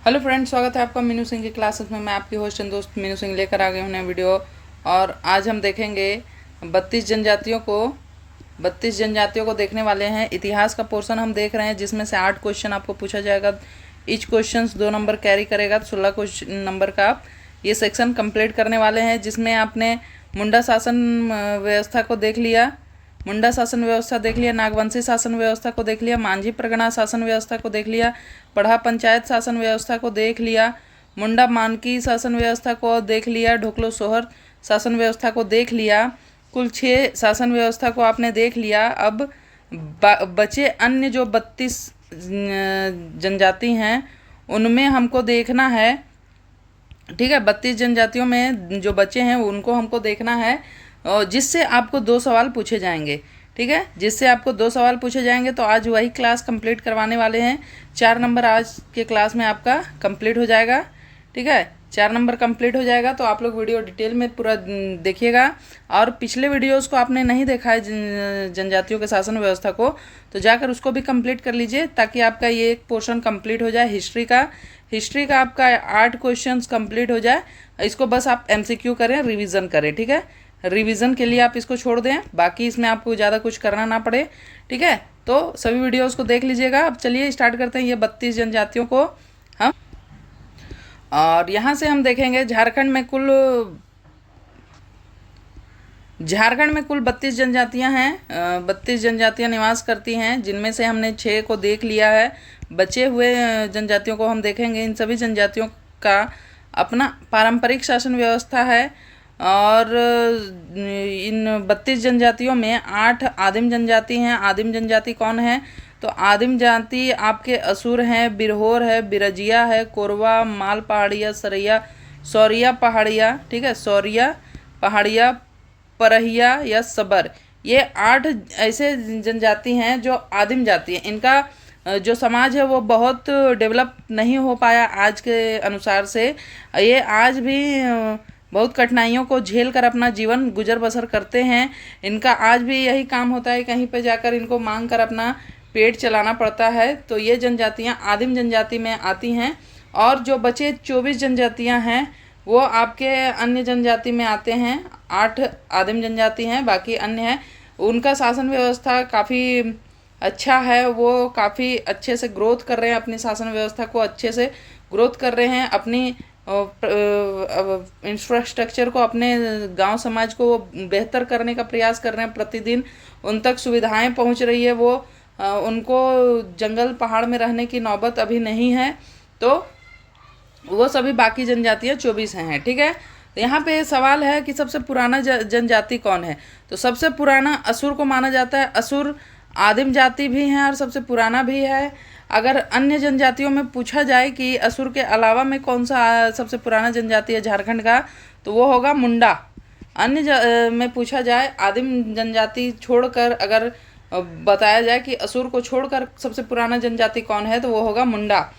Hello friends, स्वागत है आपका मीनू सिंह की क्लासेस में। मैं आपकी होस्ट एंड दोस्त मीनू सिंह लेकर आ गए हूँ नया वीडियो। और आज हम देखेंगे 32 जनजातियों को देखने वाले हैं। इतिहास का पोर्शन हम देख रहे हैं जिसमें से 8 क्वेश्चन आपको पूछा जाएगा। ईच क्वेश्चन 2 नंबर कैरी करेगा, 16 क्वेश्चन नंबर का आप ये सेक्शन कंप्लीट करने वाले हैं। जिसमें आपने मुंडा शासन व्यवस्था को देख लिया, मुंडा शासन व्यवस्था देख लिया, नागवंशी शासन व्यवस्था को देख लिया, मांझी परगना शासन व्यवस्था को देख लिया, पढ़ा पंचायत शासन व्यवस्था को देख लिया, मुंडा मानकी शासन व्यवस्था को देख लिया, ढोकलो सोहर शासन व्यवस्था को देख लिया। कुल 6 शासन व्यवस्था को आपने देख लिया। अब बचे अन्य जो 32 जनजाति हैं उनमें हमको देखना है। ठीक है, 32 जनजातियों में जो बचे हैं उनको हमको देखना है, और जिससे आपको 2 सवाल पूछे जाएंगे। ठीक है, जिससे आपको 2 सवाल पूछे जाएंगे। तो आज वही क्लास कंप्लीट करवाने वाले हैं। 4 नंबर आज के क्लास में आपका कंप्लीट हो जाएगा। ठीक है, 4 नंबर कंप्लीट हो जाएगा। तो आप लोग वीडियो डिटेल में पूरा देखिएगा। और पिछले वीडियोस को आपने नहीं देखा है जनजातियों के शासन व्यवस्था को, तो जाकर उसको भी कंप्लीट कर लीजिए, ताकि आपका ये एक पोर्शन कंप्लीट हो जाए। हिस्ट्री का आपका 8 क्वेश्चंस कंप्लीट हो जाए। इसको बस आप MCQ करें, रिवीजन करें। ठीक है, रिवीजन के लिए आप इसको छोड़ दें, बाकी इसमें आपको ज़्यादा कुछ करना ना पड़े। ठीक है, तो सभी वीडियोस को देख लीजिएगा। अब चलिए स्टार्ट करते हैं ये 32 जनजातियों को हम। और यहाँ से हम देखेंगे झारखंड में कुल 32 जनजातियाँ हैं। 32 जनजातियाँ निवास करती हैं, जिनमें से हमने 6 को देख लिया है। बचे हुए जनजातियों को हम देखेंगे। इन सभी जनजातियों का अपना पारंपरिक शासन व्यवस्था है। और इन 32 जनजातियों में 8 आदिम जनजाति हैं। आदिम जनजाति कौन है? तो आदिम जाति आपके असुर हैं, बिरहोर है, बिरजिया है, कोरवा, माल पहाड़िया, सौरिया पहाड़िया। ठीक है, सौरिया पहाड़िया, परहिया या सबर। ये 8 ऐसे जनजाति हैं जो आदिम जाति हैं। इनका जो समाज है वो बहुत डेवलप नहीं हो पाया आज के अनुसार से। ये आज भी बहुत कठिनाइयों को झेल कर अपना जीवन गुजर बसर करते हैं। इनका आज भी यही काम होता है, कहीं पे जाकर इनको मांग कर अपना पेट चलाना पड़ता है। तो ये जनजातियाँ आदिम जनजाति में आती हैं। और जो बचे 24 जनजातियाँ हैं वो आपके अन्य जनजाति में आते हैं। 8 आदिम जनजाति हैं, बाकी अन्य हैं। उनका शासन व्यवस्था काफ़ी अच्छा है, वो काफ़ी अच्छे से ग्रोथ कर रहे हैं, अपनी शासन व्यवस्था को अच्छे से ग्रोथ कर रहे हैं। अपनी इंफ्रास्ट्रक्चर को, अपने गांव समाज को बेहतर करने का प्रयास कर रहे हैं। प्रतिदिन उन तक सुविधाएं पहुंच रही है। वो उनको जंगल पहाड़ में रहने की नौबत अभी नहीं है। तो वो सभी बाकी जनजातियाँ 24 हैं। ठीक है, तो यहाँ पे सवाल है कि सबसे पुराना जनजाति कौन है? तो सबसे पुराना असुर को माना जाता है। असुर आदिम जाति भी हैं और सबसे पुराना भी है। अगर अन्य जनजातियों में पूछा जाए कि असुर के अलावा में कौन सा सबसे पुराना जनजाति है झारखंड का, तो वो होगा मुंडा। अन्य में पूछा जाए आदिम जनजाति छोड़कर, अगर बताया जाए कि असुर को छोड़कर सबसे पुराना जनजाति कौन है, तो वो होगा मुंडा।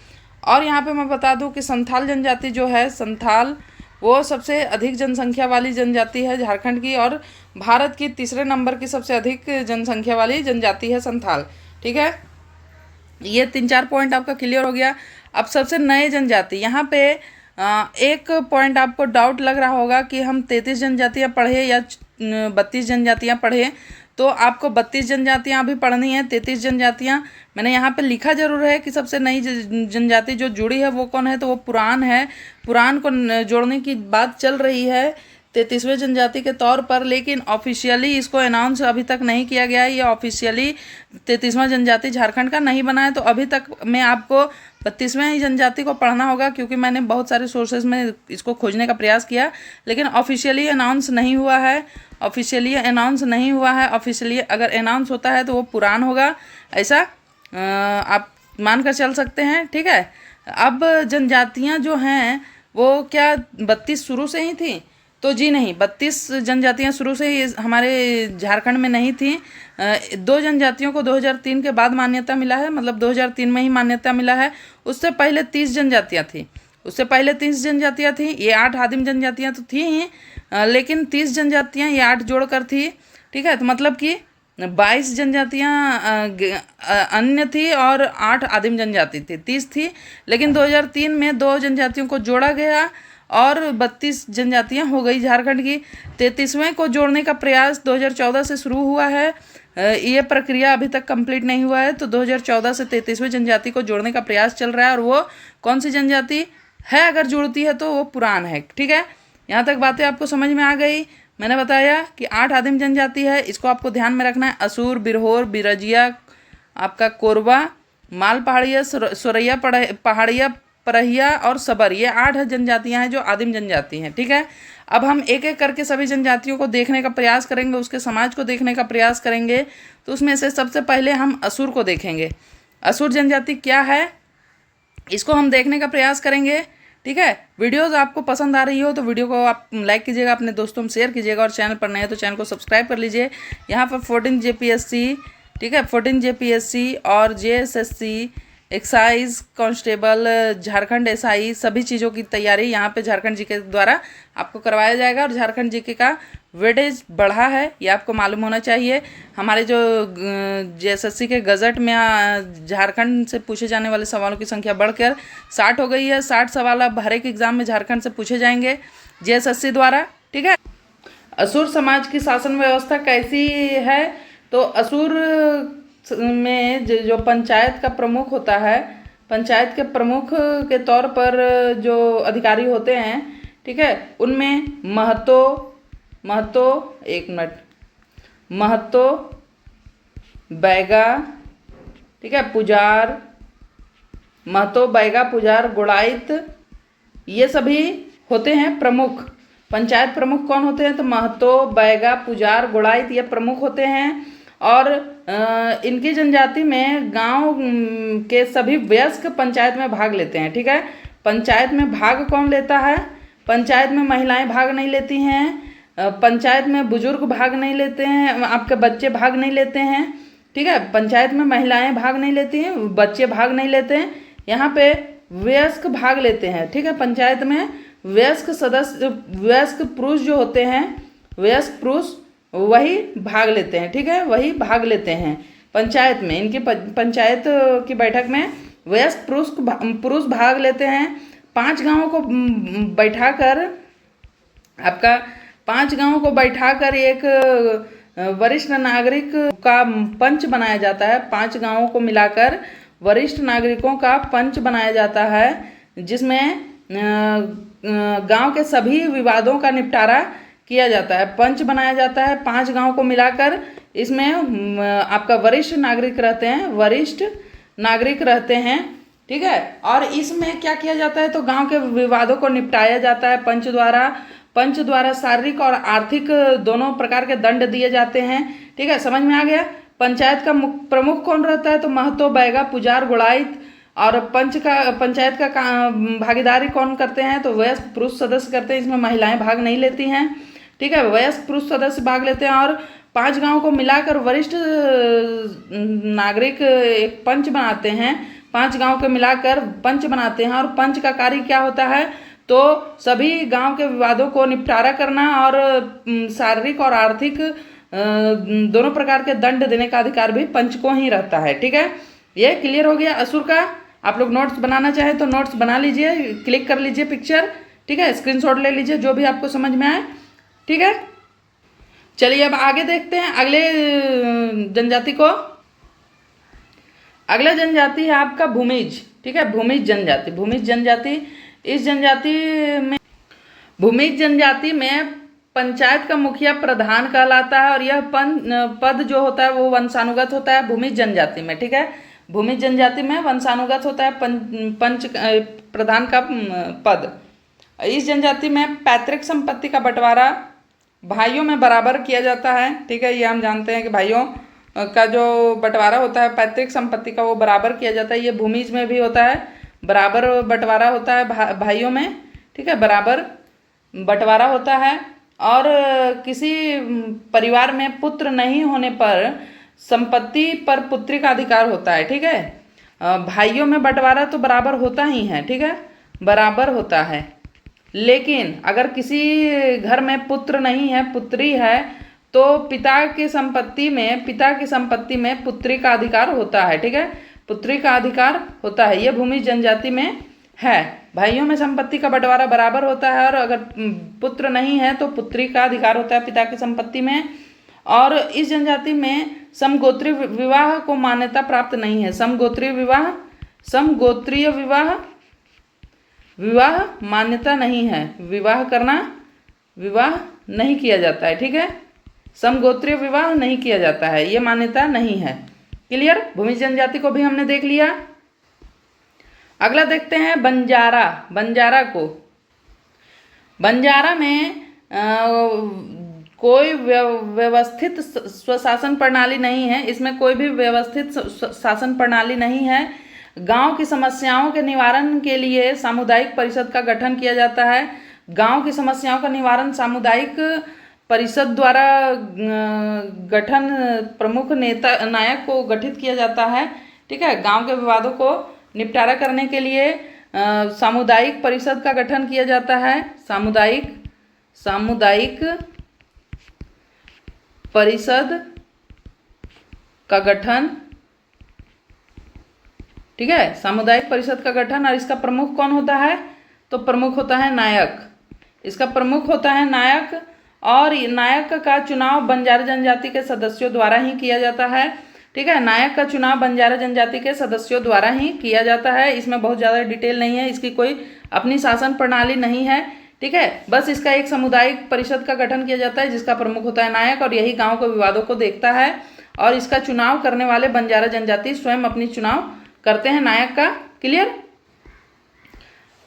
और यहाँ पे मैं बता दूं कि संथाल जनजाति जो है, संथाल वो सबसे अधिक जनसंख्या वाली जनजाति है झारखंड की, और भारत की 3रे नंबर की सबसे अधिक जनसंख्या वाली जनजाति है संथाल। ठीक है, ये 3-4 पॉइंट आपका क्लियर हो गया। अब सबसे नए जनजाति, यहाँ पे एक पॉइंट आपको डाउट लग रहा होगा कि हम 33 जनजातियाँ पढ़े या 32 जनजातियाँ पढ़े। तो आपको 32 जनजातियाँ भी पढ़नी है। 33 जनजातियाँ मैंने यहाँ पे लिखा जरूर है कि सबसे नई जनजाति जो जुड़ी है वो कौन है, तो वो पुरान है। पुरान को जोड़ने की बात चल रही है 33वें जनजाति के तौर पर, लेकिन ऑफिशियली इसको अनाउंस अभी तक नहीं किया गया है। ये ऑफिशियली 33वां जनजाति झारखंड का नहीं बना है। तो अभी तक मैं आपको 32वें ही जनजाति को पढ़ना होगा, क्योंकि मैंने बहुत सारे सोर्सेज में इसको खोजने का प्रयास किया, लेकिन ऑफिशियली अनाउंस नहीं हुआ है। ऑफिशियली अगर अनाउंस होता है तो वो पुरान होगा, ऐसा आप मानकर चल सकते हैं। ठीक है, अब जनजातियाँ जो हैं वो क्या 32 शुरू से ही थी? तो जी नहीं, 32 जनजातियाँ शुरू से ही हमारे झारखंड में नहीं थी। 2 जनजातियों को 2003 के बाद मान्यता मिला है, मतलब 2003 में ही मान्यता मिला है। उससे पहले 30 जनजातियाँ थी। ये 8 आदिम जनजातियाँ तो थी ही, लेकिन 30 जनजातियाँ ये 8 जोड़कर थी। ठीक है, तो मतलब कि 22 जनजातियाँ अन्य थी और 8 आदिम जनजाति थी, 30 थी। लेकिन 2003 में 2 जनजातियों को जोड़ा गया और 32 जनजातियाँ हो गई झारखंड की। 33वें को जोड़ने का प्रयास 2014 से शुरू हुआ है। ये प्रक्रिया अभी तक कंप्लीट नहीं हुआ है, तो 2014 से 33वें जनजाति को जोड़ने का प्रयास चल रहा है। और वो कौन सी जनजाति है, अगर जुड़ती है तो वो पुरान है। ठीक है, यहाँ तक बातें आपको समझ में आ गई। मैंने बताया कि 8 आदिम जनजाति है, इसको आपको ध्यान में रखना है। असुर, बिरहोर, बिरजिया, आपका कोरबा, माल पहाड़िया, सोरैया पहाड़िया, परहिया और सबर, ये 8 जनजातियां हैं जो आदिम जनजाति हैं। ठीक है, अब हम एक एक करके सभी जनजातियों को देखने का प्रयास करेंगे, उसके समाज को देखने का प्रयास करेंगे। तो उसमें से सबसे पहले हम असुर को देखेंगे। असुर जनजाति क्या है, इसको हम देखने का प्रयास करेंगे। ठीक है, वीडियोस आपको पसंद आ रही हो तो वीडियो को आप लाइक कीजिएगा, अपने दोस्तों में शेयर कीजिएगा, और चैनल पर नए हैं तो चैनल को सब्सक्राइब कर लीजिए। यहाँ पर 14 JPSC, ठीक है, 14 JPSC और JSSC, excise constable, Jharkhand SI, सभी चीज़ों की तैयारी यहाँ पे झारखंड जीके द्वारा आपको करवाया जाएगा। और झारखंड जीके का वेटेज बढ़ा है, ये आपको मालूम होना चाहिए। हमारे जो JSSC के गज़ट में झारखंड से पूछे जाने वाले सवालों की संख्या बढ़कर 60 हो गई है। 60 सवाल अब हर एक एग्ज़ाम में झारखंड से पूछे जाएंगे JSSC द्वारा। ठीक है, असुर समाज की शासन व्यवस्था कैसी है, तो असुर में जो पंचायत का प्रमुख होता है, पंचायत के प्रमुख के तौर पर जो अधिकारी होते हैं, ठीक है, उनमें महतो, एक मिनट, महतो, बैगा, ठीक है, पुजार, महतो, बैगा, पुजार, गुड़ाइत, ये सभी होते हैं प्रमुख। पंचायत प्रमुख कौन होते हैं, तो महतो, बैगा, पुजार, गुड़ाइत, ये प्रमुख होते हैं। और इनकी जनजाति में गांव के सभी वयस्क पंचायत में भाग लेते हैं। ठीक है, पंचायत में भाग कौन लेता है, पंचायत में महिलाएं भाग नहीं लेती हैं, पंचायत में बुजुर्ग भाग नहीं लेते हैं, आपके बच्चे भाग नहीं लेते हैं। ठीक है, पंचायत में महिलाएं भाग नहीं लेती हैं, बच्चे भाग नहीं लेते हैं, यहाँ पे वयस्क भाग लेते हैं। ठीक है, पंचायत में वयस्क सदस्य, वयस्क पुरुष जो होते हैं, वयस्क पुरुष वही भाग लेते हैं। ठीक है, वही भाग लेते हैं पंचायत में। इनकी पंचायत की बैठक में वयस्क पुरुष भाग लेते हैं। 5 गांवों को बैठाकर, आपका 5 गांवों को बैठाकर एक वरिष्ठ नागरिक का पंच बनाया जाता है। 5 गांवों को मिलाकर वरिष्ठ नागरिकों का पंच बनाया जाता है, जिसमें गांव के सभी विवादों का निपटारा किया जाता है। पंच बनाया जाता है 5 गांव को मिलाकर। इसमें आपका वरिष्ठ नागरिक रहते हैं, वरिष्ठ नागरिक रहते हैं। ठीक है, और इसमें क्या किया जाता है, तो गांव के विवादों को निपटाया जाता है पंच द्वारा। पंच द्वारा शारीरिक और आर्थिक दोनों प्रकार के दंड दिए जाते हैं। ठीक है, समझ में आ गया। पंचायत का प्रमुख कौन रहता है, तो महतो, बैगा, पुजार, गुड़ाइत। और पंचायत का भागीदारी कौन करते हैं, तो वयस्क पुरुष सदस्य करते हैं, इसमें महिलाएं भाग नहीं लेती हैं। ठीक है, वयस्क पुरुष सदस्य भाग लेते हैं। और 5 गांव को मिलाकर वरिष्ठ नागरिक एक पंच बनाते हैं। 5 गांव को मिलाकर पंच बनाते हैं। और पंच का कार्य क्या होता है, तो सभी गांव के विवादों को निपटारा करना और शारीरिक और आर्थिक दोनों प्रकार के दंड देने का अधिकार भी पंच को ही रहता है। ठीक है, ये क्लियर हो गया असुर का। आप लोग नोट्स बनाना चाहें तो नोट्स बना लीजिए, क्लिक कर लीजिए पिक्चर। ठीक है, स्क्रीनशॉट ले लीजिए जो भी आपको समझ में आए। ठीक है, चलिए अब आगे देखते हैं अगले जनजाति को। अगला जनजाति है आपका भूमिज। ठीक है, भूमिज जनजाति। भूमिज जनजाति, इस जनजाति में, भूमिज जनजाति में पंचायत का मुखिया प्रधान कहलाता है। और यह पद जो होता है वो वंशानुगत होता है भूमिज जनजाति में। ठीक है, भूमिज जनजाति में वंशानुगत होता है पंच प्रधान का पद। इस जनजाति में पैतृक संपत्ति का बंटवारा भाइयों में बराबर किया जाता है। ठीक है, ये हम जानते हैं कि भाइयों का जो बंटवारा होता है पैतृक संपत्ति का, वो बराबर किया जाता है। ये भूमिज में भी होता है, बराबर बंटवारा होता है भाइयों में। ठीक है, बराबर बंटवारा होता है। और किसी परिवार में पुत्र नहीं होने पर संपत्ति पर पुत्री का अधिकार होता है। ठीक है, भाइयों में बंटवारा तो बराबर होता ही है। ठीक है, बराबर होता है। लेकिन अगर किसी घर में पुत्र नहीं है, पुत्री है, तो पिता की संपत्ति में पुत्री का अधिकार होता है, ठीक है, पुत्री का अधिकार होता है, ये भूमिज जनजाति में है। भाइयों में संपत्ति का बंटवारा बराबर होता है, और अगर पुत्र नहीं है तो पुत्री का अधिकार होता है पिता की संपत्ति में। और इस जनजाति में समगोत्रीय विवाह को मान्यता प्राप्त नहीं है। समगोत्रीय विवाह मान्यता नहीं है, विवाह नहीं किया जाता है, ठीक है, समगोत्रीय विवाह नहीं किया जाता है, ये मान्यता नहीं है। क्लियर? भूमिज जनजाति को भी हमने देख लिया। अगला देखते हैं बंजारा में कोई व्यवस्थित स्वशासन प्रणाली नहीं है, इसमें कोई भी व्यवस्थित शासन प्रणाली नहीं है। गांव की समस्याओं के निवारण के लिए सामुदायिक परिषद का गठन किया जाता है। गांव की समस्याओं का निवारण सामुदायिक परिषद द्वारा गठन प्रमुख नायक को गठित किया जाता है, ठीक है। गांव के विवादों को निपटारा करने के लिए सामुदायिक परिषद का गठन किया जाता है। सामुदायिक परिषद का गठन, ठीक है, सामुदायिक परिषद का गठन। और इसका प्रमुख कौन होता है? तो प्रमुख होता है नायक, इसका प्रमुख होता है नायक। और नायक का चुनाव बंजारा जनजाति के सदस्यों द्वारा ही किया जाता है, ठीक है। नायक का चुनाव बंजारा जनजाति के सदस्यों द्वारा ही किया जाता है। इसमें बहुत ज़्यादा डिटेल नहीं है, इसकी कोई अपनी शासन प्रणाली नहीं है, ठीक है। बस इसका एक सामुदायिक परिषद का गठन किया जाता है जिसका प्रमुख होता है नायक, और यही गांव के विवादों को देखता है। और इसका चुनाव करने वाले बंजारा जनजाति स्वयं अपनी चुनाव करते हैं नायक का। क्लियर?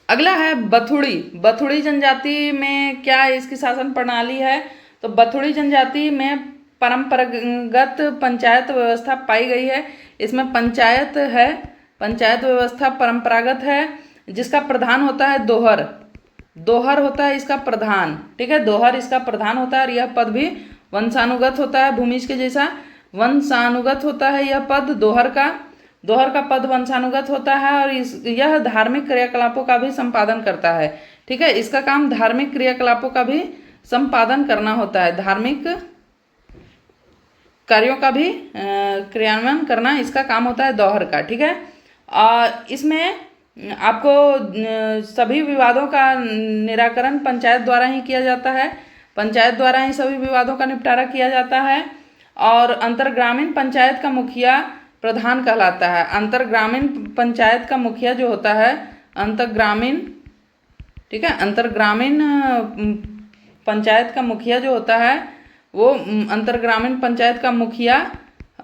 अगला है बथुड़ी जनजाति में क्या इसकी शासन प्रणाली है? तो बथुड़ी जनजाति में परंपरागत पंचायत व्यवस्था पाई गई है। इसमें पंचायत व्यवस्था परंपरागत है, जिसका प्रधान होता है दोहर होता है इसका प्रधान, ठीक है, दोहर इसका प्रधान होता है। और यह पद भी वंशानुगत होता है, भूमिज के जैसा वंशानुगत होता है यह पद। दोहर का पद वंशानुगत होता है, और यह धार्मिक क्रियाकलापों का भी संपादन करता है, ठीक है। इसका काम धार्मिक क्रियाकलापों का भी संपादन करना होता है, धार्मिक कार्यों का भी क्रियान्वयन करना इसका काम होता है दोहर का, ठीक है। इसमें आपको सभी विवादों का निराकरण पंचायत द्वारा ही किया जाता है, पंचायत द्वारा ही सभी विवादों का निपटारा किया जाता है। और अंतरग्रामीण पंचायत का मुखिया प्रधान कहलाता है। अंतरग्रामीण पंचायत का मुखिया जो होता है अंतरग्रामीण, ठीक है, अंतरग्रामीण पंचायत का मुखिया जो होता है वो अंतरग्रामीण पंचायत का मुखिया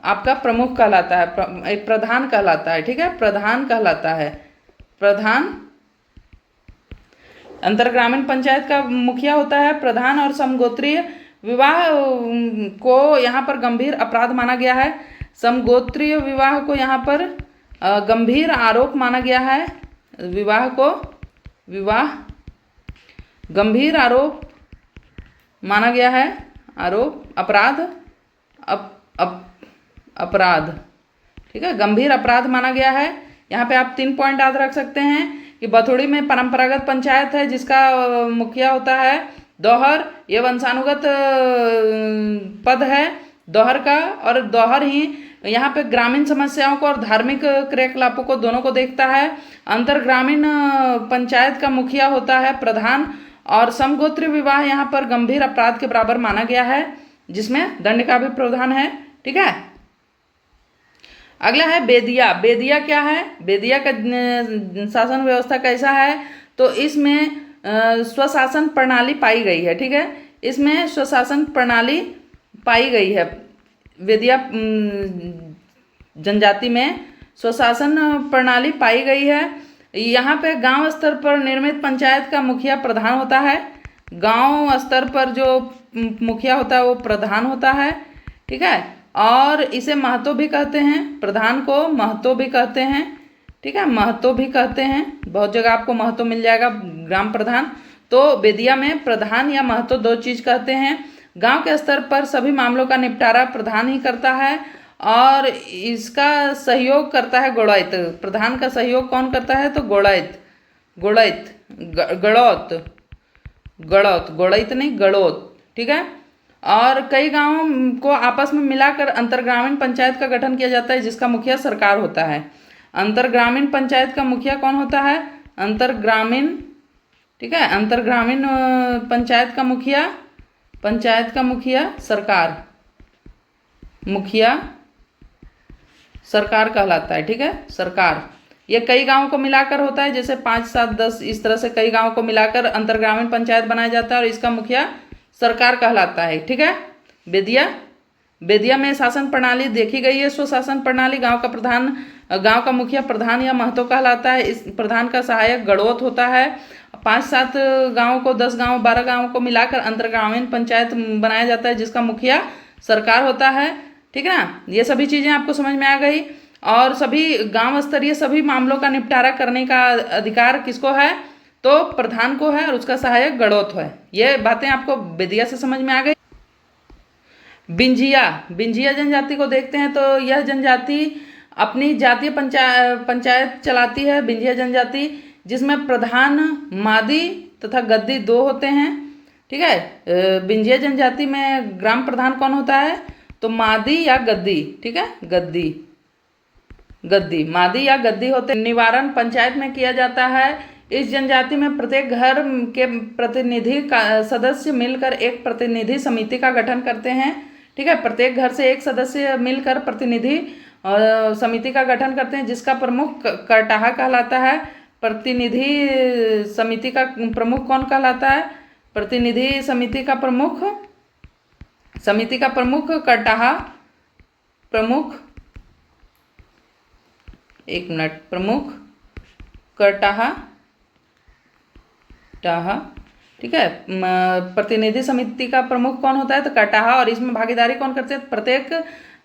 आपका प्रमुख कहलाता है, एक प्रधान कहलाता है, ठीक है, प्रधान कहलाता है। प्रधान अंतरग्रामीण पंचायत का मुखिया होता है प्रधान। और समगोत्रीय विवाह को यहाँ पर गंभीर अपराध माना गया है। समगोत्रीय विवाह को यहाँ पर गंभीर आरोप माना गया है। विवाह गंभीर आरोप माना गया है, अपराध, ठीक है, गंभीर अपराध माना गया है। यहाँ पे आप 3 पॉइंट याद रख सकते हैं कि बथुड़ी में परंपरागत पंचायत है जिसका मुखिया होता है दोहर, ये वंशानुगत पद है दोहर का, और दोहर ही यहाँ पे ग्रामीण समस्याओं को और धार्मिक क्रियाकलापों को दोनों को देखता है। अंतरग्रामीण पंचायत का मुखिया होता है प्रधान। और समगोत्रीय विवाह यहाँ पर गंभीर अपराध के बराबर माना गया है, जिसमें दंड का भी प्रावधान है, ठीक है। अगला है बेदिया क्या है? बेदिया का शासन व्यवस्था कैसा है? तो इसमें स्वशासन प्रणाली पाई गई है, ठीक है, इसमें स्वशासन प्रणाली पाई गई है। बेदिया जनजाति में स्वशासन प्रणाली पाई गई है। यहाँ पे गांव स्तर पर निर्मित पंचायत का मुखिया प्रधान होता है। गांव स्तर पर जो मुखिया होता है वो प्रधान होता है, ठीक है। और इसे महतो भी कहते हैं, प्रधान को महतो भी कहते हैं, ठीक है, महतो भी कहते हैं। बहुत जगह आपको महतो मिल जाएगा, ग्राम प्रधान। तो बेदिया में प्रधान या महतो 2 चीज़ कहते हैं। गांव के स्तर पर सभी मामलों का निपटारा प्रधान ही करता है, और इसका सहयोग करता है गोड़ैत। प्रधान का सहयोग कौन करता है? तो गोड़ैत नहीं गड़ौत, ठीक है। और कई गांवों को आपस में मिलाकर अंतरग्रामीण पंचायत का गठन किया जाता है, जिसका मुखिया सरकार होता है। अंतरग्रामीण पंचायत का मुखिया कौन होता है? अंतरग्रामीण, ठीक है, अंतरग्रामीण पंचायत का मुखिया सरकार, मुखिया सरकार कहलाता है। ठीक है, सरकार। ये कई गांवों को मिलाकर होता है, जैसे 5, 7, 10 इस तरह से कई गांवों को मिलाकर अंतरग्रामीण पंचायत बनाया जाता है और इसका मुखिया सरकार कहलाता है। ठीक है। बेदिया में शासन प्रणाली देखी गई है। स्वशासन प्रणाली, गांव का मुखिया प्रधान या महतो कहलाता है। इस प्रधान का सहायक गणोत होता है। 5, 7 गाँव को, 10 गाँव, 12 गाँव को मिलाकर अंतरग्रामीण पंचायत बनाया जाता है, जिसका मुखिया सरकार होता है। ठीक है ना। ये सभी चीज़ें आपको समझ में आ गई। और सभी गांव स्तरीय सभी मामलों का निपटारा करने का अधिकार किसको है? तो प्रधान को है और उसका सहायक गणोत है। ये बातें आपको बेदिया से समझ में आ गई। बिंझिया जनजाति को देखते हैं तो यह जनजाति अपनी जातीय पंचायत चलाती है। बिंझिया जनजाति, जिसमें प्रधान मादी तथा गद्दी 2 होते हैं। ठीक है। बिंझिया जनजाति में ग्राम प्रधान कौन होता है? तो मादी या गद्दी। ठीक है, गद्दी, मादी या गद्दी होते। निवारण पंचायत में किया जाता है। इस जनजाति में प्रत्येक घर के प्रतिनिधि सदस्य मिलकर एक प्रतिनिधि समिति का गठन करते हैं। ठीक है, प्रत्येक घर से एक सदस्य मिलकर प्रतिनिधि समिति का गठन करते हैं, जिसका प्रमुख करटाहा कहलाता है। प्रतिनिधि समिति का प्रमुख कौन कहलाता है? प्रतिनिधि समिति का प्रमुख करटाहा, प्रमुख करटाहा। ठीक है। प्रतिनिधि समिति का प्रमुख कौन होता है? तो करटाहा। और इसमें भागीदारी कौन करते हैं? प्रत्येक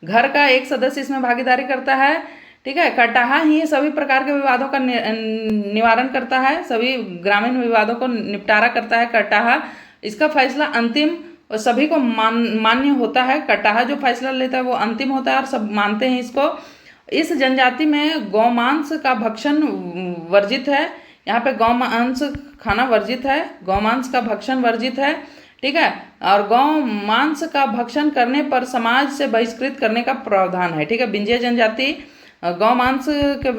घर का एक सदस्य इसमें भागीदारी करता है। ठीक है। करटाहा ही सभी प्रकार के विवादों का निवारण करता है, सभी ग्रामीण विवादों को निपटारा करता है करटाहा। इसका फैसला अंतिम और सभी को मान्य होता है। करटाहा जो फैसला लेता है वो अंतिम होता है और सब मानते हैं इसको। इस जनजाति में गौमांस का भक्षण वर्जित है। यहाँ पे गौमांस खाना वर्जित है, गौमांस का भक्षण वर्जित है। ठीक है। और गौमांस का भक्षण करने पर समाज से बहिष्कृत करने का प्रावधान है। ठीक है। बिंझिया जनजाति गौमांस के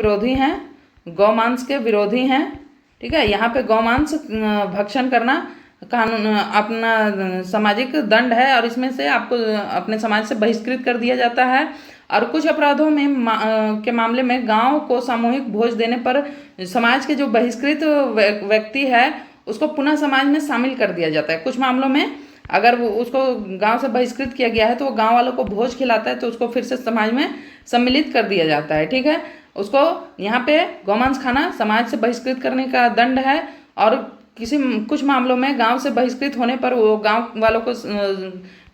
विरोधी हैं। ठीक है। यहाँ पे गौमांस भक्षण करना कानून अपना सामाजिक दंड है और इसमें से आपको अपने समाज से बहिष्कृत कर दिया जाता है। और कुछ अपराधों में के मामले में गांव को सामूहिक भोज देने पर समाज के जो बहिष्कृत व्यक्ति है उसको पुनः समाज में शामिल कर दिया जाता है। कुछ मामलों में अगर वो उसको गांव से बहिष्कृत किया गया है तो वो गांव वालों को भोज खिलाता है तो उसको फिर से समाज में सम्मिलित कर दिया जाता है। ठीक है। उसको यहाँ पे गौमांस खाना समाज से बहिष्कृत करने का दंड है। और कुछ मामलों में गांव से बहिष्कृत होने पर वो गांव वालों को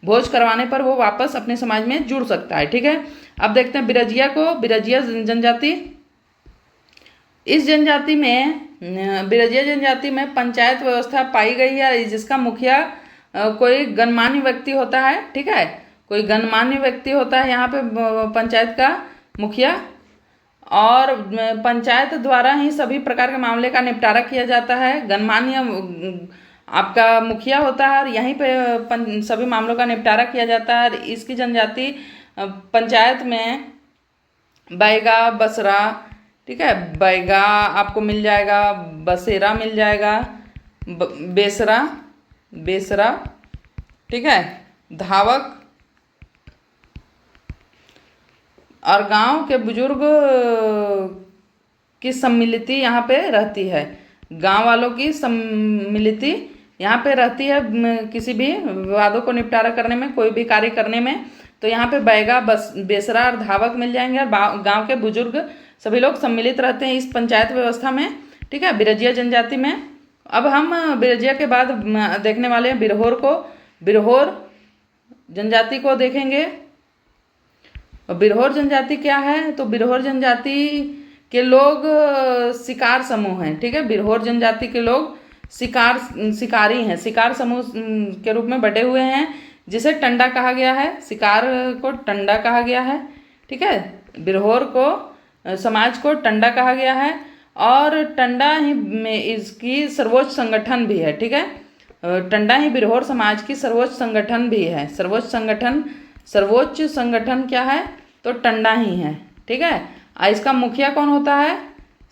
भोज करवाने पर वो वापस अपने समाज में जुड़ सकता है। ठीक है। अब देखते हैं बिरजिया जनजाति। इस जनजाति में बिरजिया जनजाति में पंचायत व्यवस्था पाई गई है, जिसका मुखिया कोई गणमान्य व्यक्ति होता है। ठीक है। कोई गणमान्य व्यक्ति होता है यहाँ पे पंचायत का मुखिया। और पंचायत द्वारा ही सभी प्रकार के मामले का निपटारा किया जाता है। गणमान्य आपका मुखिया होता है और यहीं पे सभी मामलों का निपटारा किया जाता है। इसकी जनजाति पंचायत में बैगा, बसरा, ठीक है, बैगा आपको मिल जाएगा, बसेरा मिल जाएगा, बेसरा, ठीक है, धावक और गांव के बुजुर्ग की सम्मिलिति यहाँ पे रहती है। गांव वालों की सम्मिलिति यहाँ पे रहती है किसी भी विवादों को निपटारा करने में, कोई भी कार्य करने में। तो यहाँ पे बैगा, बेसरा और धावक मिल जाएंगे और गांव के बुजुर्ग सभी लोग सम्मिलित रहते हैं इस पंचायत व्यवस्था में। ठीक है, बिरजिया जनजाति में। अब हम बिरजिया के बाद देखने वाले हैं बिरहोर को। बिरहोर जनजाति को देखेंगे। बिरहोर जनजाति क्या है? तो बिरहोर जनजाति के लोग शिकार समूह हैं। ठीक है, बिरहोर जनजाति के लोग शिकारी हैं, शिकार समूह के रूप में बटे हुए हैं, जिसे टंडा कहा गया है। शिकार को टंडा कहा गया है। ठीक है, बिरहोर को समाज को टंडा कहा गया है और टंडा ही में इसकी सर्वोच्च संगठन भी है। ठीक है, टंडा ही बिरहोर समाज की सर्वोच्च संगठन भी है। सर्वोच्च संगठन क्या है? तो टंडा ही है। ठीक है। इसका मुखिया कौन होता है?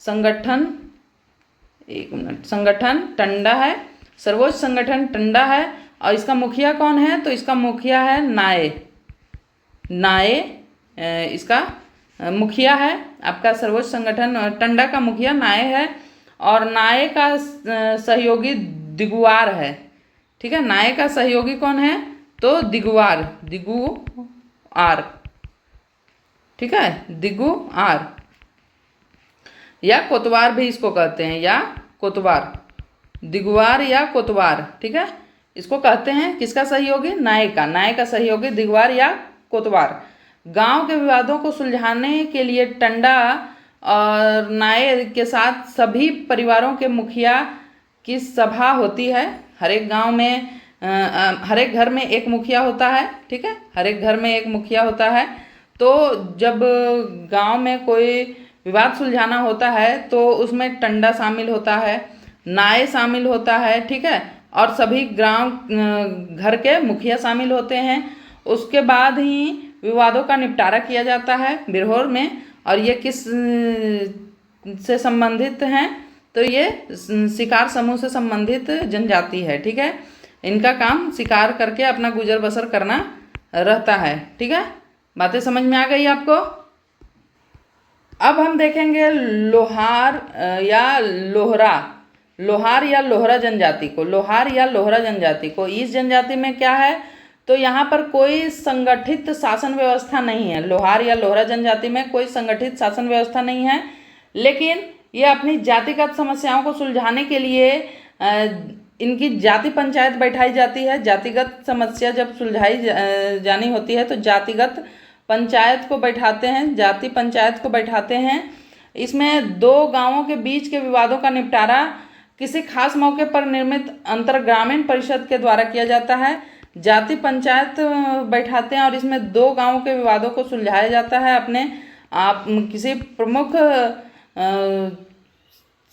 संगठन टंडा है, सर्वोच्च संगठन टंडा है। और इसका मुखिया कौन है? तो इसका मुखिया है नाये। इसका मुखिया है आपका सर्वोच्च संगठन टंडा का मुखिया नाये है, और नाये का सहयोगी दिगुआर है। ठीक है। नाये का सहयोगी कौन है? तो दिगुआर। ठीक है, दिगुआर या कोतवार भी इसको कहते हैं, या कोतवार, दिगुआर या कोतवार। ठीक है, इसको कहते हैं किसका सहयोगी? नाये का सहयोगी दिगुआर या कोतवार। गांव के विवादों को सुलझाने के लिए टंडा और नाये के साथ सभी परिवारों के मुखिया की सभा होती है। हर एक गांव में हर एक घर में एक मुखिया होता है। ठीक है, हर एक घर में एक मुखिया होता है। तो जब गांव में कोई विवाद सुलझाना होता है तो उसमें टंडा शामिल होता है, नाये शामिल होता है। ठीक है, और सभी घर के मुखिया शामिल होते हैं। उसके बाद ही विवादों का निपटारा किया जाता है बिरहोर में। और ये किस से संबंधित हैं? तो ये शिकार समूह से संबंधित जनजाति है। ठीक है, इनका काम शिकार करके अपना गुजर बसर करना रहता है। ठीक है, बातें समझ में आ गई आपको? अब हम देखेंगे लोहार या लोहरा जनजाति को। इस जनजाति में क्या है? तो यहाँ पर कोई संगठित शासन व्यवस्था नहीं है। लोहार या लोहरा जनजाति में कोई संगठित शासन व्यवस्था नहीं है, लेकिन ये अपनी जातिगत समस्याओं को सुलझाने के लिए इनकी जाति पंचायत बैठाई जाती है। जातिगत समस्या जब सुलझाई जानी होती है तो जाति पंचायत को बैठाते हैं। इसमें दो गांवों के बीच के विवादों का निपटारा किसी खास मौके पर निर्मित अंतरग्रामीण परिषद के द्वारा किया जाता है। जाति पंचायत बैठाते हैं और इसमें दो गांवों के विवादों को सुलझाया जाता है अपने आप किसी प्रमुख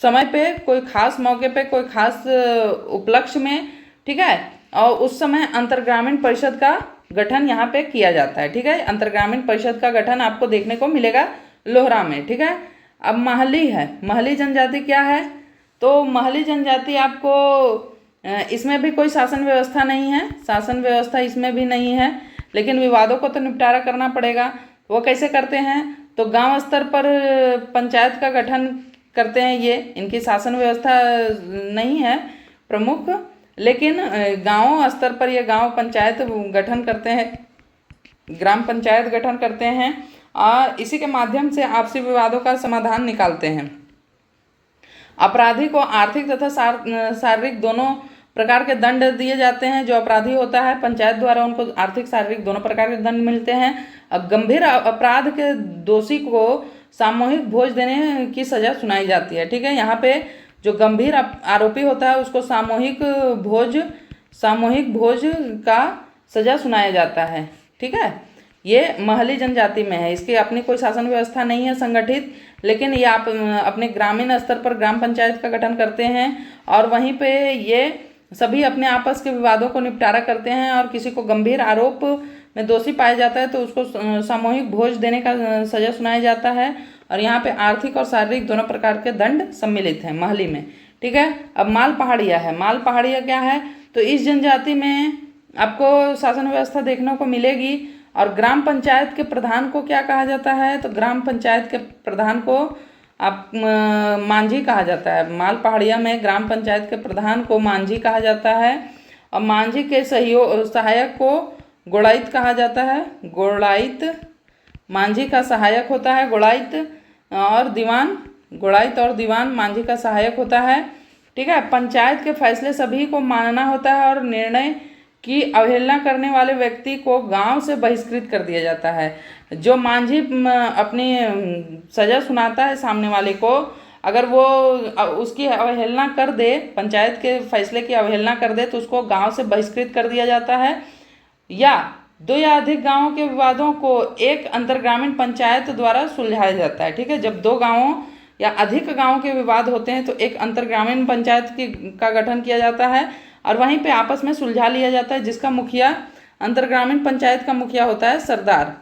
समय पे, कोई खास मौके पे, कोई खास उपलक्ष्य में। ठीक है, और उस समय अंतरग्रामीण परिषद का गठन यहाँ पे किया जाता है। ठीक है, अंतरग्रामीण परिषद का गठन आपको देखने को मिलेगा लोहरा में। ठीक है, अब महली जनजाति क्या है? तो महली जनजाति आपको इसमें भी कोई शासन व्यवस्था नहीं है, शासन व्यवस्था इसमें भी नहीं है, लेकिन विवादों को तो निपटारा करना पड़ेगा। वो कैसे करते हैं? तो गांव स्तर पर पंचायत का गठन करते हैं। ये इनकी शासन व्यवस्था नहीं है प्रमुख, लेकिन गांव स्तर पर ये गांव पंचायत गठन करते हैं, ग्राम पंचायत गठन करते हैं, और इसी के माध्यम से आपसी विवादों का समाधान निकालते हैं। अपराधी को आर्थिक तथा शारीरिक दोनों प्रकार के दंड दिए जाते हैं। जो अपराधी होता है पंचायत द्वारा उनको आर्थिक शारीरिक दोनों प्रकार के दंड मिलते हैं। गंभीर अपराध के दोषी को सामूहिक भोज देने की सजा सुनाई जाती है। ठीक है, यहाँ पे जो गंभीर आरोपी होता है उसको सामूहिक भोज का सजा सुनाया जाता है। ठीक है, ये महली जनजाति में है। इसकी अपनी कोई शासन व्यवस्था नहीं है संगठित, लेकिन ये आप अपने ग्रामीण स्तर पर ग्राम पंचायत का गठन करते हैं और वहीं पे ये सभी अपने आपस के विवादों को निपटारा करते हैं। और किसी को गंभीर आरोप में दोषी पाया जाता है तो उसको सामूहिक भोज देने का सजा सुनाया जाता है। और यहाँ पे आर्थिक और शारीरिक दोनों प्रकार के दंड सम्मिलित हैं महली में। ठीक है, अब माल पहाड़िया है। माल पहाड़िया क्या है? तो इस जनजाति में आपको शासन व्यवस्था देखने को मिलेगी। और ग्राम पंचायत के प्रधान को क्या कहा जाता है? तो ग्राम पंचायत के प्रधान को आप मांझी कहा जाता है। माल पहाड़िया में ग्राम पंचायत के प्रधान को मांझी कहा जाता है, और मांझी के सहायक को गोड़ाइत कहा जाता है। मांझी का सहायक होता है गोड़ाइत, और दीवान मांझी का सहायक होता है। ठीक है, पंचायत के फैसले सभी को मानना होता है और निर्णय की अवहेलना करने वाले व्यक्ति को गांव से बहिष्कृत कर दिया जाता है। जो मांझी अपनी सजा सुनाता है सामने वाले को, अगर वो उसकी अवहेलना कर दे, पंचायत के फैसले की अवहेलना कर दे, तो उसको गांव से बहिष्कृत कर दिया जाता है। या दो या अधिक गांवों के विवादों को एक अंतरग्रामीण पंचायत द्वारा सुलझाया जाता है। ठीक है, जब दो गांवों या अधिक गांवों के विवाद होते हैं तो एक अंतरग्रामीण पंचायत का गठन किया जाता है और वहीं पे आपस में सुलझा लिया जाता है, जिसका मुखिया अंतरग्रामीण पंचायत का मुखिया होता है सरदार।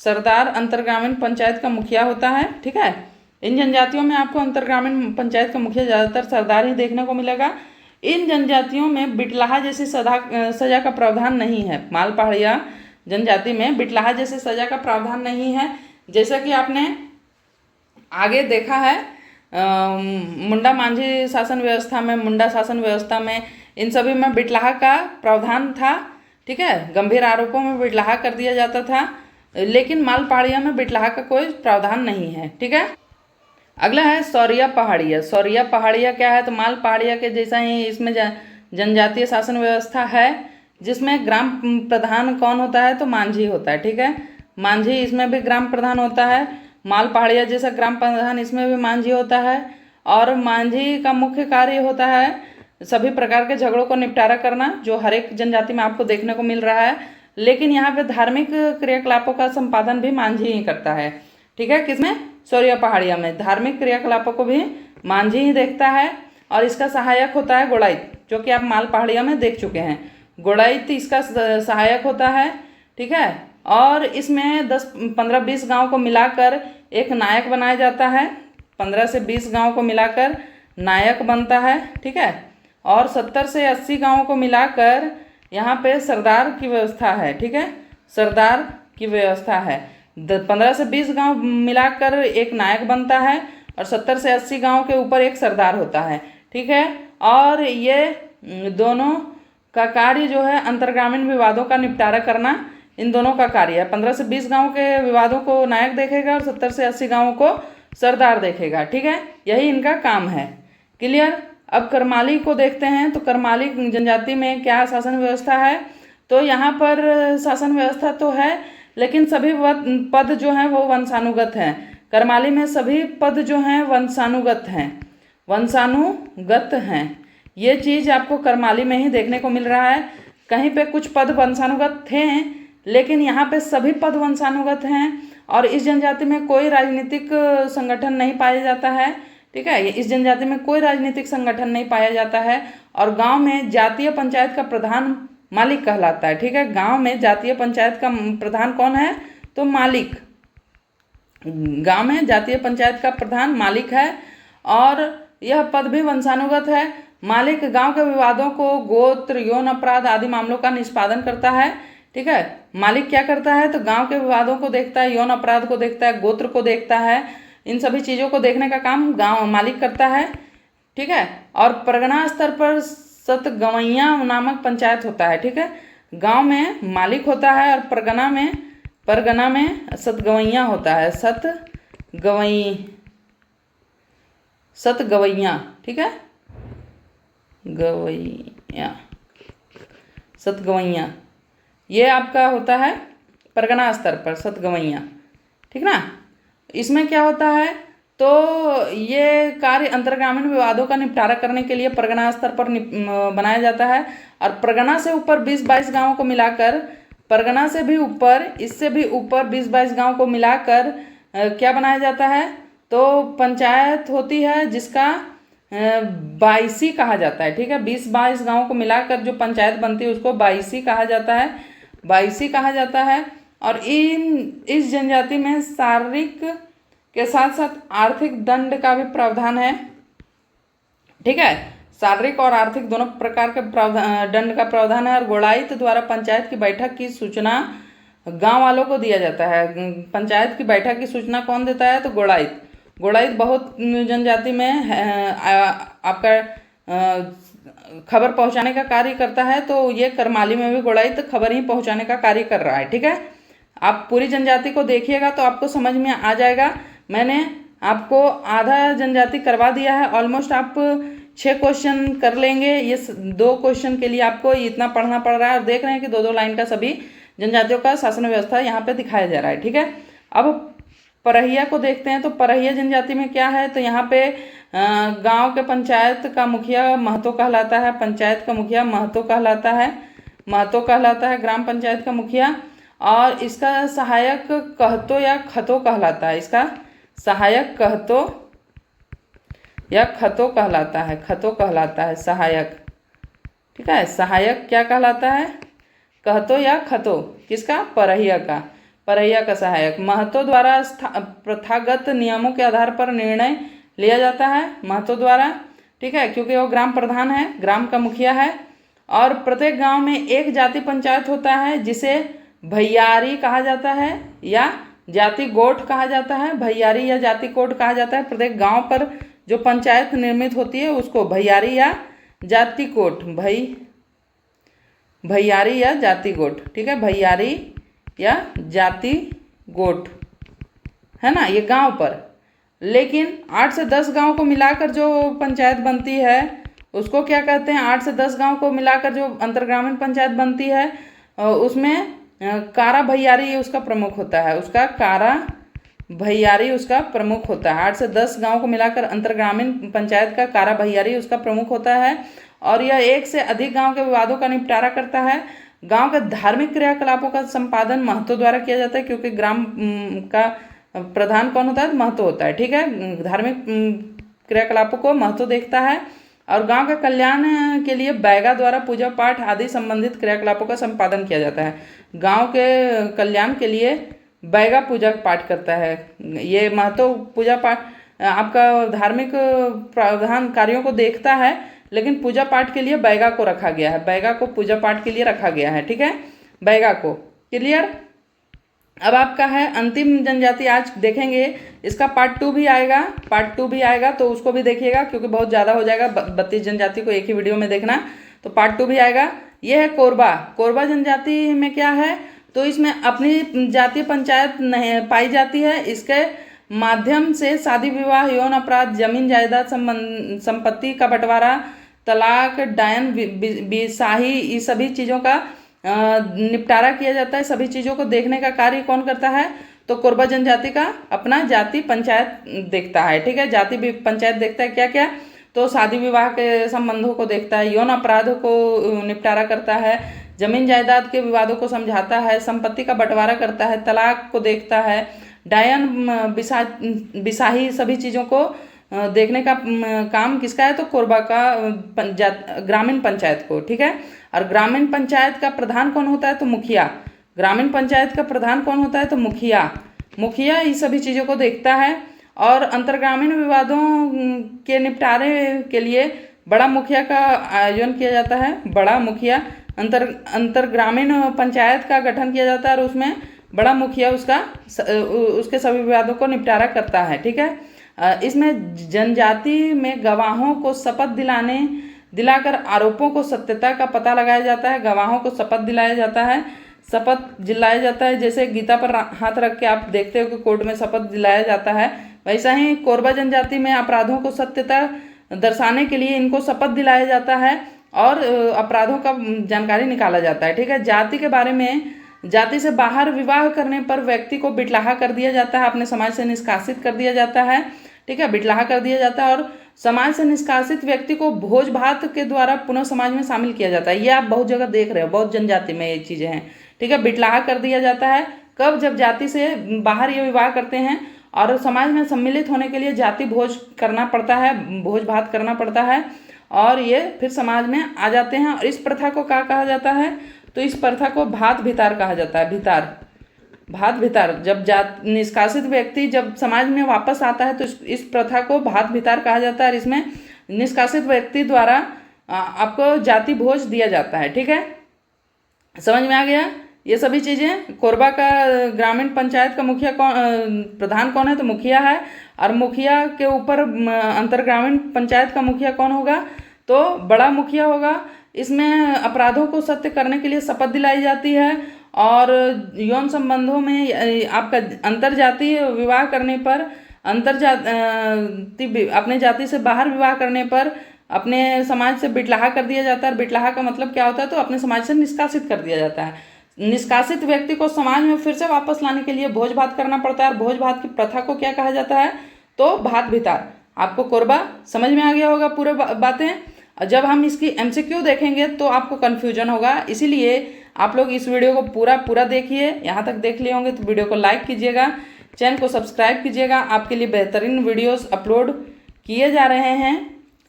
सरदार अंतरग्रामीण पंचायत का मुखिया होता है। ठीक है, इन जनजातियों में आपको अंतरग्रामीण पंचायत का मुखिया ज़्यादातर सरदार ही देखने को मिलेगा। इन जनजातियों में बिटलाहा जैसी सजा का प्रावधान नहीं है। माल पहाड़िया जनजाति में बिटलाहा जैसी सजा का प्रावधान नहीं है। जैसा कि आपने आगे देखा है मुंडा मांझी शासन व्यवस्था में, मुंडा शासन व्यवस्था में, इन सभी में बिटलाहा का प्रावधान था। ठीक है, गंभीर आरोपों में बिटलाहा कर दिया जाता था, लेकिन माल पहाड़िया में बिटलाहा का कोई प्रावधान नहीं है। ठीक है, अगला है सौरिया पहाड़िया। सौरिया पहाड़िया क्या है? तो माल पहाड़िया के जैसा ही इसमें जनजातीय शासन व्यवस्था है, जिसमें ग्राम प्रधान कौन होता है? तो मांझी होता है। ठीक है, मांझी इसमें भी ग्राम प्रधान होता है। माल पहाड़िया जैसा ग्राम प्रधान इसमें भी मांझी होता है। और मांझी का मुख्य कार्य होता है सभी प्रकार के झगड़ों को निपटारा करना, जो हर एक जनजाति में आपको देखने को मिल रहा है। लेकिन यहाँ पे धार्मिक क्रियाकलापों का संपादन भी मांझी ही करता है। ठीक है, किसमें? सौरिया पहाड़िया में धार्मिक क्रियाकलापों को भी मांझी ही देखता है। और इसका सहायक होता है गोड़ाइत, जो कि आप माल पहाड़िया में देख चुके हैं। गोड़ाइत इसका सहायक होता है। ठीक है, और इसमें 10-15-20 गाँव को मिलाकर एक नायक बनाया जाता है। 15 से 20 गाँव को मिलाकर नायक बनता है। ठीक है, और 70 से 80 गाँवों को मिलाकर यहाँ पे सरदार की व्यवस्था है। ठीक है, सरदार की व्यवस्था है। 15 से 20 गांव मिलाकर एक नायक बनता है और 70 से 80 गांव के ऊपर एक सरदार होता है। ठीक है, और ये दोनों का कार्य जो है अंतरग्रामीण विवादों का निपटारा करना, इन दोनों का कार्य है। 15 से 20 गांव के विवादों को नायक देखेगा और 70 से 80 गांवों को सरदार देखेगा। ठीक है, यही इनका काम है। क्लियर? अब करमाली को देखते हैं। तो करमाली जनजाति में क्या शासन व्यवस्था है? तो यहाँ पर शासन व्यवस्था तो है, लेकिन सभी पद जो हैं वो वंशानुगत हैं। करमाली में सभी पद जो हैं वंशानुगत हैं, वंशानुगत हैं। ये चीज़ आपको करमाली में ही देखने को मिल रहा है। कहीं पे कुछ पद वंशानुगत थे, लेकिन यहाँ पे सभी पद वंशानुगत हैं। और इस जनजाति में कोई राजनीतिक संगठन नहीं पाया जाता है। ठीक है, इस जनजाति में कोई राजनीतिक संगठन नहीं पाया जाता है। और गांव में जातीय पंचायत का प्रधान मालिक कहलाता है। ठीक है, गांव में जातीय पंचायत का प्रधान कौन है? तो मालिक। गांव में जातीय पंचायत का प्रधान मालिक है, और यह पद भी वंशानुगत है। मालिक गांव के विवादों को, गोत्र, यौन अपराध आदि मामलों का निष्पादन करता है। ठीक है, मालिक क्या करता है? तो गांव के विवादों को देखता है, यौन अपराध को देखता है, गोत्र को देखता है। इन सभी चीज़ों को देखने का काम गांव मालिक करता है। ठीक है, और परगना स्तर पर सतगवैया नामक पंचायत होता है। ठीक है, गांव में मालिक होता है और परगना में सतगवैया होता है। सतगवैया। ठीक है, गवैया, सतगवैया, ये आपका होता है परगना स्तर पर सतगवैया। ठीक ना? इसमें क्या होता है? तो ये कार्य अंतरग्रामीण विवादों का निपटारा करने के लिए परगना स्तर पर बनाया जाता है। और परगना से ऊपर 20-22 गाँवों को मिलाकर, परगना से भी ऊपर, इससे भी ऊपर 20-22 गाँव को मिलाकर क्या बनाया जाता है? तो पंचायत होती है, जिसका बाईसी कहा जाता है। ठीक है, 20-22 गाँव को मिलाकर जो पंचायत बनती है उसको बाईसी कहा जाता है। बाईसी कहा जाता है। और इस जनजाति में शारीरिक के साथ साथ आर्थिक दंड का भी प्रावधान है। ठीक है, शारीरिक और आर्थिक दोनों प्रकार के दंड का प्रावधान है। और गोड़ाइत द्वारा पंचायत की बैठक की सूचना गांव वालों को दिया जाता है। पंचायत की बैठक की सूचना कौन देता है? तो गोड़ाइत। गोड़ाइत बहुत जनजाति में आपका खबर पहुंचाने का कार्य करता है। तो ये करमाली में भी गोड़ाइत खबर ही पहुंचाने का कार्य कर रहा है। ठीक है, आप पूरी जनजाति को देखिएगा तो आपको समझ में आ जाएगा। मैंने आपको आधा जनजाति करवा दिया है। ऑलमोस्ट आप 6 क्वेश्चन कर लेंगे। ये 2 क्वेश्चन के लिए आपको इतना पढ़ना पड़ रहा है। और देख रहे हैं कि 2-2 लाइन का सभी जनजातियों का शासन व्यवस्था यहाँ पे दिखाया जा रहा है। ठीक है, अब परहिया को देखते हैं। तो परहिया जनजाति में क्या है? तो यहाँ पे गांव के पंचायत का मुखिया महतो कहलाता है। पंचायत का मुखिया महतो कहलाता है। महतो कहलाता है ग्राम पंचायत का मुखिया। और इसका सहायक कहतो या खतो कहलाता है। इसका सहायक कहतो या खतो कहलाता है। खतो कहलाता है सहायक। ठीक है। सहायक क्या कहलाता है, कहतो या खतो, किसका, परहिया का, परहिया का सहायक। महतो द्वारा प्रथागत नियमों के आधार पर निर्णय लिया जाता है, महतो द्वारा, ठीक है, क्योंकि वो ग्राम प्रधान है, ग्राम का मुखिया है। और प्रत्येक गांव में एक जाति पंचायत होता है जिसे भैयारी कहा जाता है या जाति गोठ कहा जाता है, भैयारी या जाति कोट कहा जाता है। प्रत्येक गांव पर जो पंचायत निर्मित होती है उसको भैयारी या जाति कोट, भैयारी या जाति गोठ, ठीक है, भैयारी या जाति गोठ है ना, ये गांव पर। लेकिन 8 से 10 गांव को मिलाकर जो पंचायत बनती है उसको क्या कहते हैं, 8 से 10 गांव को मिलाकर जो अंतर्ग्रामीण पंचायत बनती है उसमें कारा भैयारी उसका प्रमुख होता है, उसका कारा भैयारी उसका प्रमुख होता है। 8 से 10 गांव को मिलाकर अंतर्ग्रामीण पंचायत का कारा भैयारी उसका प्रमुख होता है। और यह एक से अधिक गांव के विवादों का निपटारा करता है। गांव के धार्मिक क्रियाकलापों का संपादन महतो द्वारा किया जाता है, क्योंकि ग्राम का प्रधान कौन होता है, महतो होता है, ठीक है। धार्मिक क्रियाकलापों को महतो देखता है। और गांव के कल्याण के लिए बैगा द्वारा पूजा पाठ आदि संबंधित क्रियाकलापों का संपादन किया जाता है। गांव के कल्याण के लिए बैगा पूजा पाठ करता है। ये महतो पूजा पाठ आपका धार्मिक प्रावधान कार्यों को देखता है, लेकिन पूजा पाठ के लिए बैगा को रखा गया है, बैगा को पूजा पाठ के लिए रखा गया है, ठीक है, बैगा को। क्लियर। अब आपका है अंतिम जनजाति, आज देखेंगे, इसका पार्ट 2 भी आएगा, पार्ट 2 भी आएगा, तो उसको भी देखिएगा क्योंकि बहुत ज़्यादा हो जाएगा 32 जनजाति को एक ही वीडियो में देखना, तो पार्ट 2 भी आएगा। ये है कोरबा। कोरबा जनजाति में क्या है, तो इसमें अपनी जातीय पंचायत नहीं पाई जाती है। इसके माध्यम से शादी विवाह, यौन अपराध, जमीन जायदाद संपत्ति का बंटवारा, तलाक, डायन, बिसाही, ये सभी चीज़ों का निपटारा किया जाता है। सभी चीज़ों को देखने का कार्य कौन करता है, तो कोरबा जनजाति का अपना जाति पंचायत देखता है, ठीक है। जाति पंचायत देखता है क्या क्या, तो शादी विवाह के संबंधों को देखता है, यौन अपराधों को निपटारा करता है, जमीन जायदाद के विवादों को समझाता है, संपत्ति का बंटवारा करता है, तलाक को देखता है, डायन, बिसाही, सभी चीज़ों को देखने का काम किसका है, तो कोरबा का ग्रामीण पंचायत को, ठीक है। और ग्रामीण पंचायत का प्रधान कौन होता है, तो मुखिया। ग्रामीण पंचायत का प्रधान कौन होता है, तो मुखिया। मुखिया इस सभी चीज़ों को देखता है। और अंतर्ग्रामीण विवादों के निपटारे के लिए बड़ा मुखिया का आयोजन किया जाता है। बड़ा मुखिया अंतर्ग्रामीण पंचायत का गठन किया जाता है और उसमें बड़ा मुखिया उसके सभी विवादों को निपटारा करता है, ठीक है। इसमें जनजाति में गवाहों को शपथ दिलाकर आरोपों को सत्यता का पता लगाया जाता है। गवाहों को शपथ दिलाया जाता है, शपथ दिलाया जाता है, जैसे गीता पर हाथ रख के आप देखते हो कि कोर्ट में शपथ दिलाया जाता है, वैसा ही कोरबा जनजाति में अपराधों को सत्यता दर्शाने के लिए इनको शपथ दिलाया जाता है और अपराधों का जानकारी निकाला जाता है, ठीक है। जाति के बारे में, जाति से बाहर विवाह करने पर व्यक्ति को बिटलाहा कर दिया जाता है, अपने समाज से निष्कासित कर दिया जाता है, ठीक है, बिटलाहा कर दिया जाता है। और समाज से निष्कासित व्यक्ति को भोज भात के द्वारा पुनः समाज में शामिल किया जाता है। ये आप बहुत जगह देख रहे हो, बहुत जनजाति में ये चीज़ें हैं, ठीक है। बिटलाहा कर दिया जाता है कब, जब जाति से बाहर ये विवाह करते हैं और समाज में सम्मिलित होने के लिए जाति भोज करना पड़ता है, भोज भात करना पड़ता है और ये फिर समाज में आ जाते हैं। और इस प्रथा को क्या कहा जाता है, तो इस प्रथा को भात भितार कहा जाता है। भितार, भात भितार, जब निष्कासित व्यक्ति जब समाज में वापस आता है तो इस प्रथा को भात भितार कहा जाता है। और इसमें निष्कासित व्यक्ति द्वारा आपको जाति भोज दिया जाता है, ठीक है। समझ में आ गया ये सभी चीज़ें। कोरबा का ग्रामीण पंचायत का मुखिया कौन, प्रधान कौन है, तो मुखिया है। और मुखिया के ऊपर अंतर्ग्रामीण पंचायत का मुखिया कौन होगा, तो बड़ा मुखिया होगा। इसमें अपराधों को सत्य करने के लिए शपथ दिलाई जाती है और यौन संबंधों में आपका अंतर्जातीय विवाह करने पर, अपने जाति से बाहर विवाह करने पर अपने समाज से बिटलाहा कर दिया जाता है। और बिटलाहा का मतलब क्या होता है, तो अपने समाज से निष्कासित कर दिया जाता है। निष्कासित व्यक्ति को समाज में फिर से वापस लाने के लिए भोज भात करना पड़ता है। और भोज भात की प्रथा को क्या कहा जाता है, तो भात भितार। आपको कोरबा समझ में आ गया होगा पूरे बातें। जब हम इसकी MCQ देखेंगे तो आपको कन्फ्यूजन होगा, इसीलिए आप लोग इस वीडियो को पूरा देखिए। यहाँ तक देख लिए होंगे तो वीडियो को लाइक कीजिएगा, चैनल को सब्सक्राइब कीजिएगा। आपके लिए बेहतरीन वीडियोस अपलोड किए जा रहे हैं,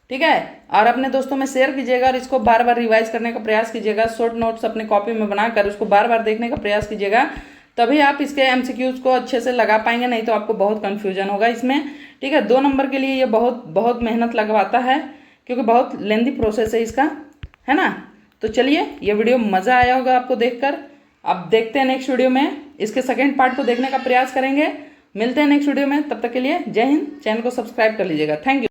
ठीक है। और अपने दोस्तों में शेयर कीजिएगा और इसको बार बार रिवाइज करने का प्रयास कीजिएगा। शॉर्ट नोट्स अपने कॉपी में बनाकर उसको बार बार देखने का प्रयास कीजिएगा, तभी आप इसके एमसीक्यूज को अच्छे से लगा पाएंगे, नहीं तो आपको बहुत कन्फ्यूजन होगा इसमें। ठीक है, 2 नंबर के लिए ये बहुत बहुत मेहनत लगवाता है, क्योंकि बहुत लेंदी प्रोसेस है इसका, है ना। तो चलिए, ये वीडियो मज़ा आया होगा आपको देखकर। अब देखते हैं नेक्स्ट वीडियो में, इसके सेकेंड पार्ट को देखने का प्रयास करेंगे। मिलते हैं नेक्स्ट वीडियो में, तब तक के लिए जय हिंद। चैनल को सब्सक्राइब कर लीजिएगा। Thank you.